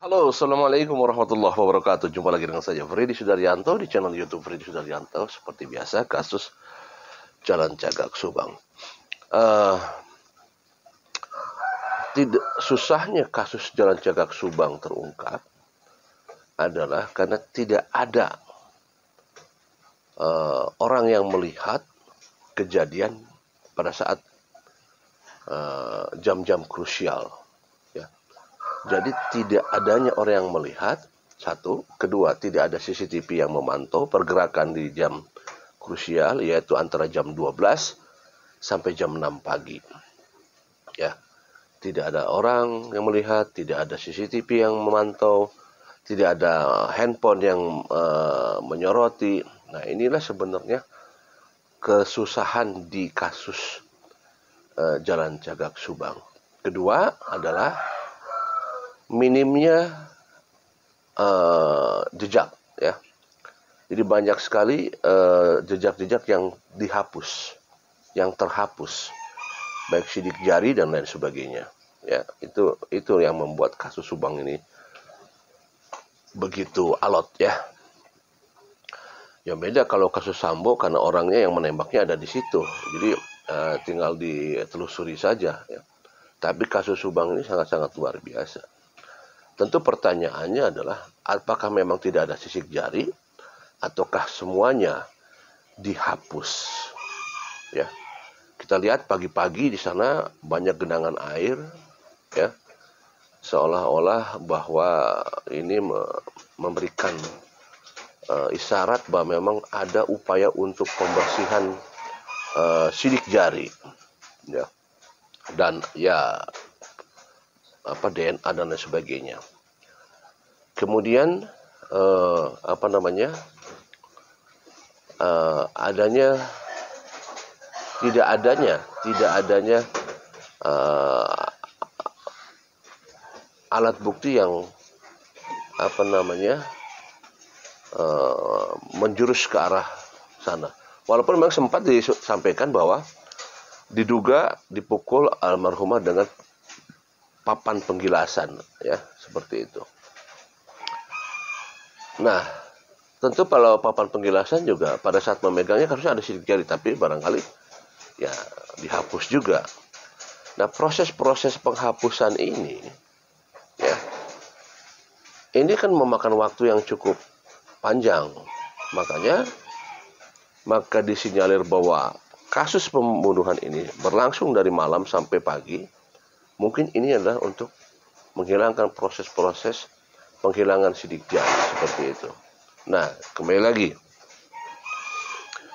Halo, Assalamualaikum warahmatullahi wabarakatuh. Jumpa lagi dengan saya, Freddy Sudaryanto, di channel YouTube Freddy Sudaryanto. Seperti biasa, kasus Jalan Cagak Subang. Eh, Tidak susahnya kasus Jalan Cagak Subang terungkap adalah karena tidak ada orang yang melihat kejadian pada saat jam-jam krusial. Ya. Jadi tidak adanya orang yang melihat, satu. Kedua, tidak ada CCTV yang memantau pergerakan di jam krusial, yaitu antara jam 12 sampai jam 6 pagi. Ya, tidak ada orang yang melihat, tidak ada CCTV yang memantau, tidak ada handphone yang menyoroti. Nah, inilah sebenarnya kesusahan di kasus Jalan Cagak Subang. Kedua adalah minimnya jejak, ya. Jadi banyak sekali jejak-jejak yang dihapus, yang terhapus, baik sidik jari dan lain sebagainya. Ya, itu yang membuat kasus Subang ini begitu alot, ya. Ya beda kalau kasus Sambo karena orangnya yang menembaknya ada di situ, jadi tinggal ditelusuri saja. Ya. Tapi kasus Subang ini sangat-sangat luar biasa. Tentu pertanyaannya adalah apakah memang tidak ada sisik jari ataukah semuanya dihapus? Ya, kita lihat pagi-pagi di sana banyak genangan air, ya, seolah-olah bahwa ini memberikan isyarat bahwa memang ada upaya untuk pembersihan sidik jari, ya, dan ya DNA dan lain sebagainya. Kemudian adanya tidak adanya alat bukti yang menjurus ke arah sana. Walaupun memang sempat disampaikan bahwa diduga dipukul almarhumah dengan papan penggilasan, ya, seperti itu. Nah, tentu kalau papan penggilasan juga pada saat memegangnya harusnya ada sidik jari, tapi barangkali ya dihapus juga. Nah, proses-proses penghapusan ini, ya, ini kan memakan waktu yang cukup panjang. Maka disinyalir bahwa kasus pembunuhan ini berlangsung dari malam sampai pagi. Mungkin ini adalah untuk menghilangkan proses-proses penghilangan sidik jari seperti itu. Nah, kembali lagi,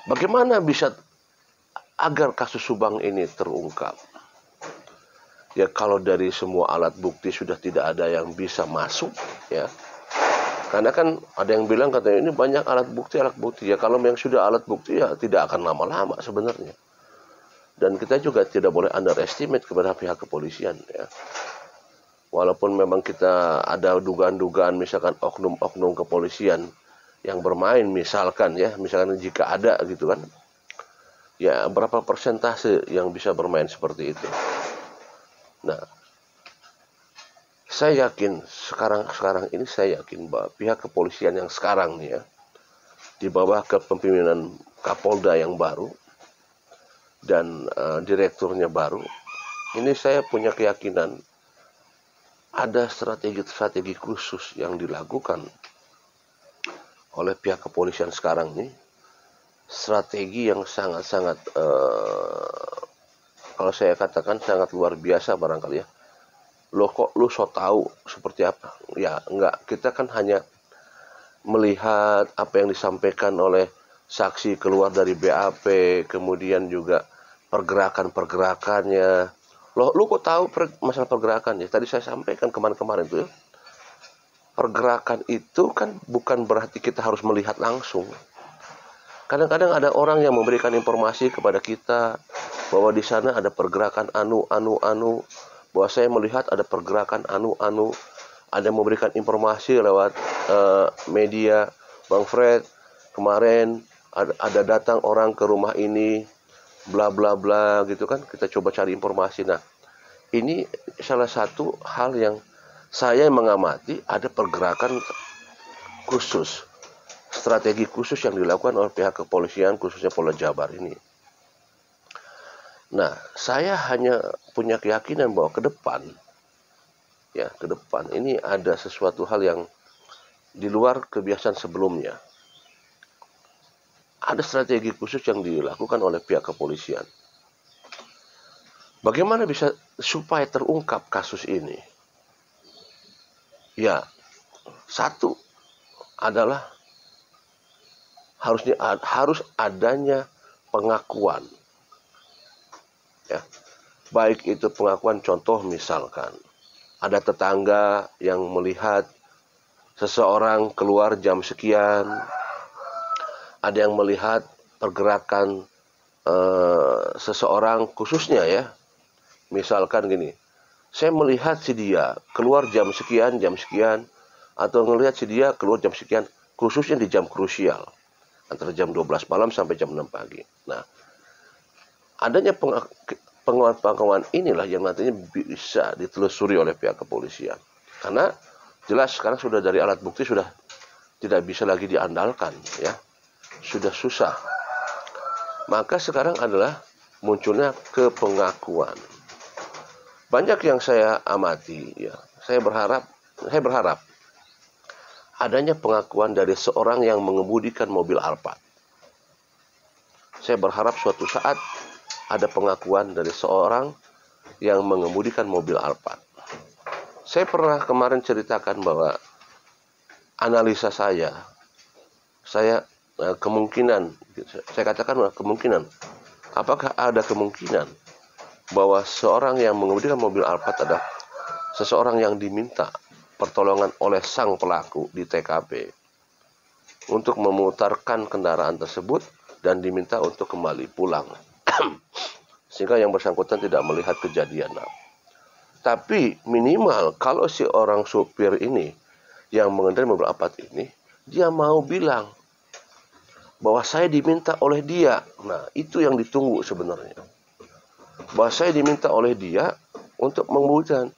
bagaimana bisa agar kasus Subang ini terungkap? Ya, kalau dari semua alat bukti sudah tidak ada yang bisa masuk, ya. Karena kan ada yang bilang katanya ini banyak alat bukti. Ya kalau yang sudah alat bukti ya tidak akan lama-lama sebenarnya. Dan kita juga tidak boleh underestimate kepada pihak kepolisian, ya. Walaupun memang kita ada dugaan-dugaan misalkan oknum-oknum kepolisian yang bermain misalkan jika ada gitu kan. Ya berapa persentase yang bisa bermain seperti itu. Nah, saya yakin sekarang ini bahwa pihak kepolisian yang sekarang nih, ya, di bawah kepemimpinan Kapolda yang baru dan direkturnya baru, ini saya punya keyakinan ada strategi khusus yang dilakukan oleh pihak kepolisian sekarang ini, strategi yang sangat-sangat kalau saya katakan sangat luar biasa barangkali, ya. Loh kok lu so tahu seperti apa? Ya enggak, kita kan hanya melihat apa yang disampaikan oleh saksi keluar dari BAP, kemudian juga pergerakan-pergerakannya. Loh, lu kok tahu masalah pergerakan? Ya tadi saya sampaikan kemarin itu, ya. Pergerakan itu kan bukan berarti kita harus melihat langsung. Kadang-kadang ada orang yang memberikan informasi kepada kita bahwa di sana ada pergerakan bahwa saya melihat ada pergerakan ada yang memberikan informasi lewat media, Bang Fred, kemarin ada datang orang ke rumah ini, bla bla bla gitu kan, kita coba cari informasi. Nah, ini salah satu hal yang saya mengamati ada pergerakan khusus, strategi khusus yang dilakukan oleh pihak kepolisian, khususnya Polda Jabar ini. Nah, saya hanya punya keyakinan bahwa ke depan ini ada sesuatu hal yang di luar kebiasaan sebelumnya. Ada strategi khusus yang dilakukan oleh pihak kepolisian. Bagaimana bisa supaya terungkap kasus ini? Ya, satu adalah harus adanya pengakuan. Ya, baik itu pengakuan, contoh misalkan ada tetangga yang melihat seseorang keluar jam sekian, ada yang melihat pergerakan seseorang khususnya ya, misalkan gini, saya melihat si dia keluar jam sekian, atau melihat si dia keluar jam sekian, khususnya di jam krusial, antara jam 12 malam sampai jam 6 pagi. Nah, adanya pengakuan inilah yang nantinya bisa ditelusuri oleh pihak kepolisian. Karena jelas sekarang sudah dari alat bukti sudah tidak bisa lagi diandalkan, ya. Sudah susah. Maka sekarang adalah munculnya kepengakuan. Banyak yang saya amati, ya. Saya berharap adanya pengakuan dari seorang yang mengemudikan mobil Alphard. Saya berharap suatu saat ada pengakuan dari seorang yang mengemudikan mobil Alphard. Saya pernah kemarin ceritakan bahwa analisa saya kemungkinan, saya katakan kemungkinan, apakah ada kemungkinan bahwa seorang yang mengemudikan mobil Alphard adalah seseorang yang diminta pertolongan oleh sang pelaku di TKP untuk memutarkan kendaraan tersebut dan diminta untuk kembali pulang. Sehingga yang bersangkutan tidak melihat kejadian. Tapi minimal kalau si orang supir ini yang mengendarai mobil Alphard ini, dia mau bilang bahwa saya diminta oleh dia. Nah, itu yang ditunggu sebenarnya. Bahwa saya diminta oleh dia untuk mengemudikan.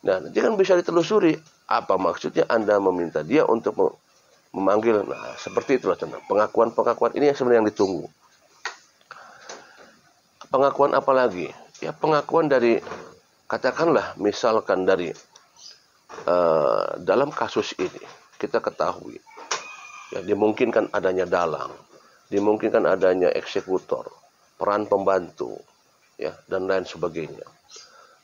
Nah, nanti kan bisa ditelusuri apa maksudnya Anda meminta dia untuk memanggil. Nah, seperti itulah contoh. Pengakuan ini yang sebenarnya yang ditunggu. Pengakuan apa lagi? Ya, pengakuan dari, katakanlah misalkan dari dalam kasus ini kita ketahui ya, dimungkinkan adanya dalang, dimungkinkan adanya eksekutor, peran pembantu, ya, dan lain sebagainya.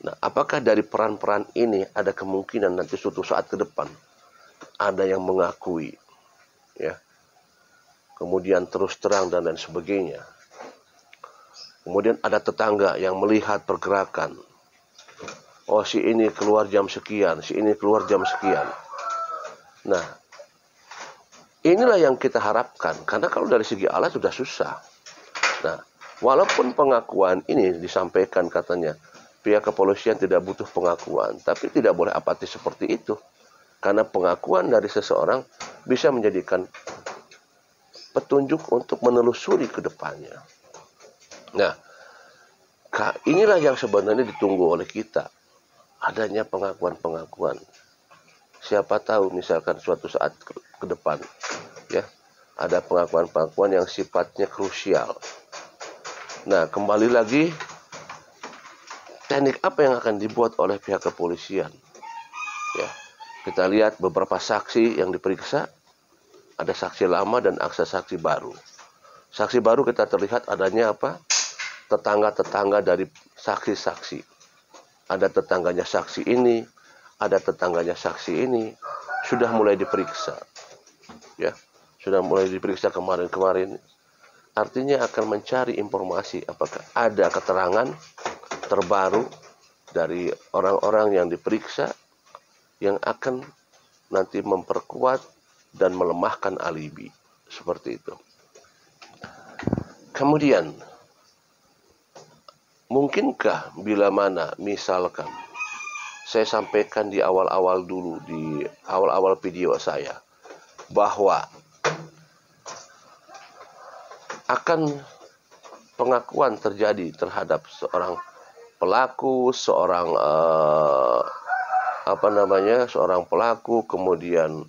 Nah, apakah dari peran-peran ini ada kemungkinan nanti suatu saat ke depan ada yang mengakui, ya, kemudian terus terang dan lain sebagainya. Kemudian ada tetangga yang melihat pergerakan. Oh, si ini keluar jam sekian, si ini keluar jam sekian. Nah, inilah yang kita harapkan. Karena kalau dari segi alat sudah susah. Nah, walaupun pengakuan ini disampaikan katanya, pihak kepolisian tidak butuh pengakuan. Tapi tidak boleh apatis seperti itu. Karena pengakuan dari seseorang bisa menjadikan petunjuk untuk menelusuri ke depannya. Nah, inilah yang sebenarnya ditunggu oleh kita. Adanya pengakuan-pengakuan. Siapa tahu misalkan suatu saat ke depan, ya, ada pengakuan-pengakuan yang sifatnya krusial. Nah, kembali lagi, teknik apa yang akan dibuat oleh pihak kepolisian? Ya, kita lihat beberapa saksi yang diperiksa, ada saksi lama dan saksi baru. Saksi baru kita terlihat adanya apa? Tetangga-tetangga dari saksi-saksi. Ada tetangganya saksi ini, ada tetangganya saksi ini, sudah mulai diperiksa. Ya, sudah mulai diperiksa kemarin-kemarin. Artinya akan mencari informasi apakah ada keterangan terbaru dari orang-orang yang diperiksa yang akan nanti memperkuat dan melemahkan alibi. Seperti itu. Kemudian, mungkinkah bila mana misalkan saya sampaikan di awal-awal dulu, di awal-awal video saya, bahwa akan pengakuan terjadi terhadap seorang pelaku, seorang seorang pelaku kemudian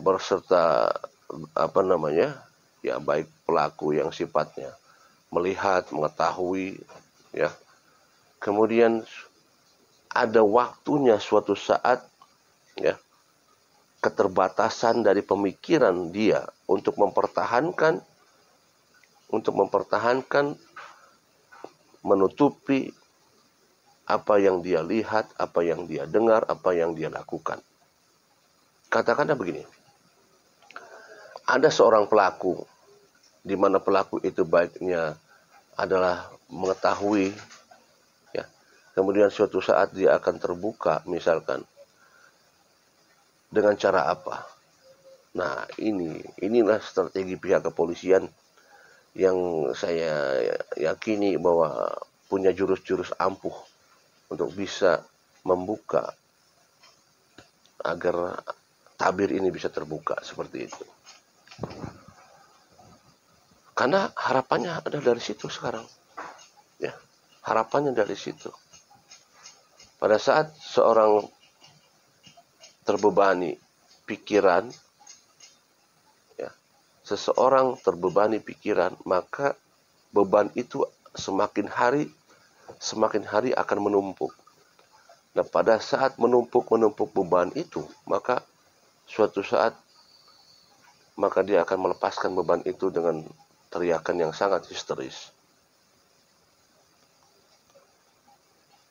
berserta ya baik pelaku yang sifatnya melihat, mengetahui, ya. Kemudian ada waktunya suatu saat, ya, keterbatasan dari pemikiran dia untuk mempertahankan, menutupi apa yang dia lihat, apa yang dia dengar, apa yang dia lakukan. Katakanlah begini, ada seorang pelaku, di mana pelaku itu baiknya adalah mengetahui, ya, kemudian suatu saat dia akan terbuka, misalkan, dengan cara apa? Nah, inilah strategi pihak kepolisian yang saya yakini bahwa punya jurus-jurus ampuh untuk bisa membuka agar tabir ini bisa terbuka seperti itu. Karena harapannya ada dari situ sekarang. Ya, harapannya dari situ. Pada saat seorang terbebani pikiran, ya, seseorang terbebani pikiran, maka beban itu semakin hari akan menumpuk. Nah, pada saat menumpuk beban itu, maka suatu saat dia akan melepaskan beban itu dengan teriakan yang sangat histeris.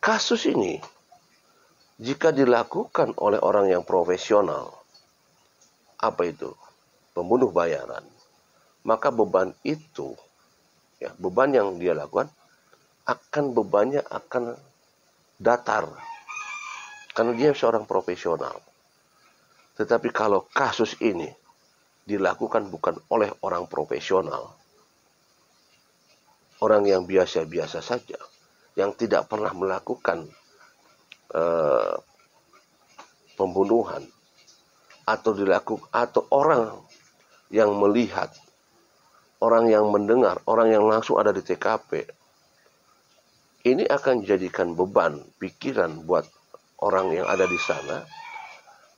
Kasus ini jika dilakukan oleh orang yang profesional, apa itu? Pembunuh bayaran, maka beban itu, ya, beban yang dia lakukan bebannya akan datar. Karena dia seorang profesional. Tetapi kalau kasus ini dilakukan bukan oleh orang profesional, orang yang biasa-biasa saja, yang tidak pernah melakukan pembunuhan, atau orang yang melihat, orang yang mendengar, orang yang langsung ada di TKP, ini akan dijadikan beban pikiran buat orang yang ada di sana,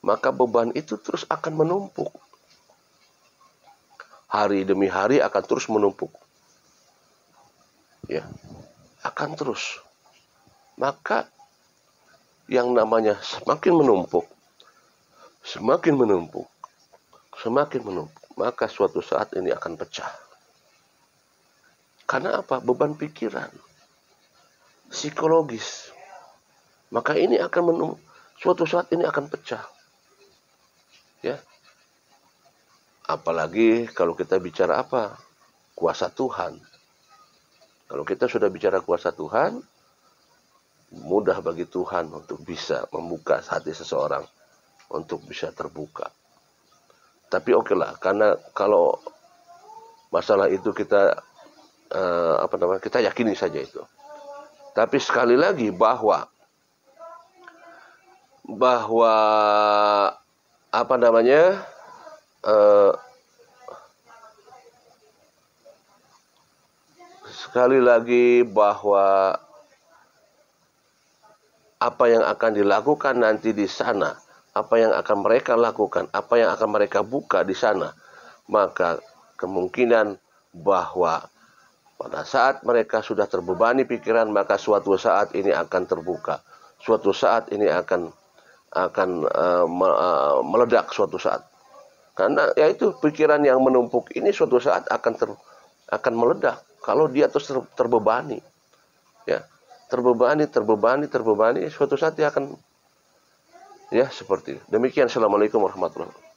maka beban itu terus akan menumpuk. Hari demi hari akan terus menumpuk. Ya, akan terus. Maka yang namanya semakin menumpuk, maka suatu saat ini akan pecah. Karena apa? Beban pikiran, psikologis. Maka ini suatu saat ini akan pecah. Ya. Apalagi kalau kita bicara apa? Kuasa Tuhan. Kalau kita sudah bicara kuasa Tuhan, mudah bagi Tuhan untuk bisa membuka hati seseorang untuk bisa terbuka. Tapi okelah, karena kalau masalah itu kita kita yakini saja itu. Tapi sekali lagi bahwa apa yang akan dilakukan nanti di sana, apa yang akan mereka lakukan, apa yang akan mereka buka di sana, maka kemungkinan bahwa pada saat mereka sudah terbebani pikiran, maka suatu saat ini akan terbuka. Suatu saat ini akan meledak suatu saat. Karena yaitu pikiran yang menumpuk ini suatu saat akan meledak kalau dia terus terbebani. Ya, terbebani, suatu saat dia akan, ya, seperti itu. Demikian, assalamualaikum warahmatullahi wabarakatuh.